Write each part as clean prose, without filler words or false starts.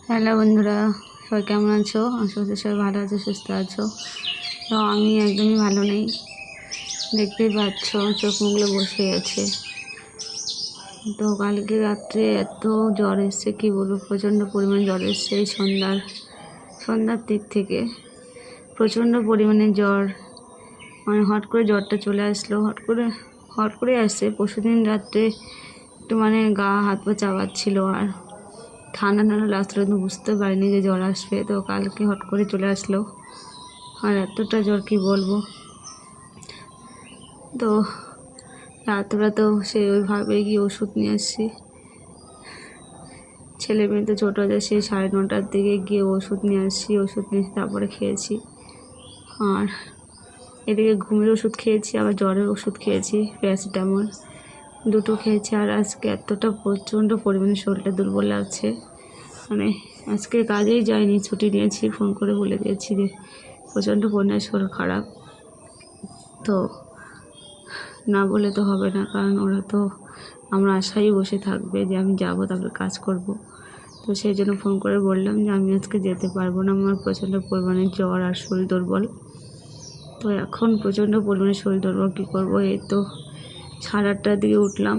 Hello বন্ধুরা, সবাই কেমন আছো? আশা করছি সবাই ভালো আছো, সুস্থ আছো। তো আমি একদমই ভালো নেই, দেখতেই পাচ্ছ চোখ মুখগুলো বসে আছে। তো কালকে রাত্রে এত জ্বর এসছে, কি বলবো, প্রচণ্ড পরিমাণে জ্বর এসছে। এই সন্ধ্যার দিক থেকে প্রচণ্ড পরিমাণে জ্বর, মানে হট করে জ্বরটা চলে আসলো, হট করে আসছে। পরশুদিন রাত্রে একটু মানে গা হাত পা চাবাচ্ছিল আর ঠান্ডা লাগছিল, কিন্তু বুঝতে পারিনি যে জ্বর আসবে। তো কালকে হট করে চলে আসলো, আর এতটা জ্বর কি বলবো। তো রাতবেলাতেও সে ওইভাবে গিয়ে ওষুধ নিয়ে আসছি। ছেলে মেয়ে তো ছোটো আছে, সেই 9:30টার দিকে গিয়ে ওষুধ নিয়ে আসছি। ওষুধ নিয়ে তারপরে খেয়েছি, আর এদিকে ঘুমের ওষুধ খেয়েছি, আবার জ্বরের ওষুধ খেয়েছি, প্যারাসিটামল দুটো খেয়েছি। আর আজকে এতটা প্রচণ্ড পরিমাণে শরীরটা দুর্বল লাগছে, মানে আজকে কাজেই যাইনি, ছুটি নিয়েছি। ফোন করে বলে দিয়েছি যে প্রচণ্ড পরিমাণে শরীর খারাপ। তো না বলে তো হবে না, কারণ ওরা তো আমরা আশায় বসে থাকবে যে আমি যাব, তারপরে কাজ করব। তো সেই জন্য ফোন করে বললাম যে আমি আজকে যেতে পারবো না, আমার প্রচণ্ড পরিমাণে জ্বর আর শরীর দুর্বল। তো এখন প্রচণ্ড পরিমাণে শরীর দুর্বল, কী করবো। এই তো 8:30টার দিকে উঠলাম,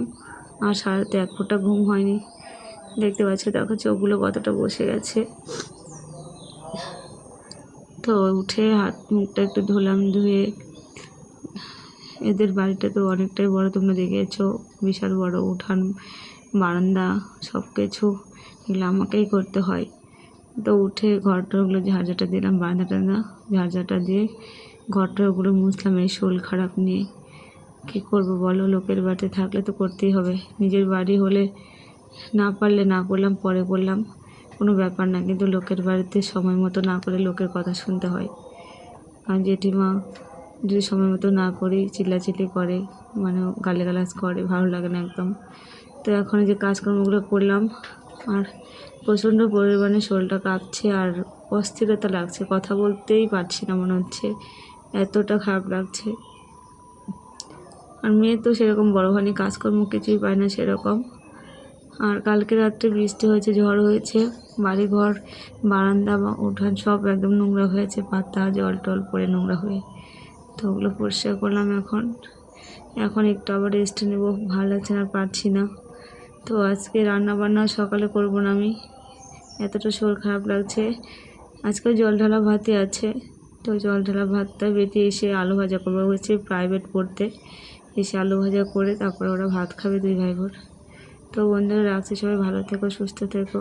আর 8:30 এক ফোঁটা ঘুম হয়নি। দেখতে পাচ্ছি, দেখো চোখগুলো কতটা বসে গেছে। তো উঠে হাত মুখটা একটু ধুলাম, ধুয়ে এদের বাড়িটা তো অনেকটাই বড়, তোমরা দেখেছো, বিশাল বড় উঠান, বারান্দা, সব কিছু এগুলো আমাকেই করতে হয়। তো উঠে ঘরটাগুলো ঝাড়ঝাটা দিলাম, বারান্দাটা না ঝাড়ঝাটা দিয়ে ঘরটাগুলো মুছলাম এই শরীর খারাপ নিয়ে। কী করবো বলো, লোকের বাড়িতে থাকলে তো করতেই হবে। নিজের বাড়ি হলে না পারলে না করলাম, পরে করলাম, কোনো ব্যাপার না। কিন্তু লোকের বাড়িতে সময় মতো না করে লোকের কথা শুনতে হয়। আর জেঠিমা যদি সময় মতো না করি চিল্লাচিল্লি করে, মানে গালিগালাজ করে, ভালো লাগে না একদম। তো এখন যে কাজকর্মগুলো করলাম, আর প্রচণ্ড পরিমাণে শরীরটা কাঁপছে আর অস্থিরতা লাগছে, কথা বলতেই পারছি না, মনে হচ্ছে এতটা খারাপ লাগছে। আর মেয়ে তো সেরকম বড় হয়নি, কাজকর্ম কিছুই পায় না সেরকম। আর কালকে রাত্রে বৃষ্টি হয়েছে, ঝড় হয়েছে, বাড়িঘর, বারান্দা বা উঠান সব একদম নোংরা হয়েছে, পাতা জল টল পড়ে নোংরা হয়ে। তো ওগুলো পরিষ্কার করলাম। এখন একটু আবার রেস্ট নেবো, ভালো লাগছে না, পারছি না। তো আজকে রান্না বান্না সকালে করবো না আমি, এতটা শরীর খারাপ লাগছে। আজকে জল ঢালা ভাতই আছে, তো জল ঢালা ভাতটা বেটে এসে আলু ভাজা করবো। হচ্ছে প্রাইভেট পড়তে, এসে আলু ভাজা করে তারপরে ওরা ভাত খাবে, 2 ভাই বোন। তো বন্ধুরা রাখছি, সবাই ভালো থেকো, সুস্থ থেকো।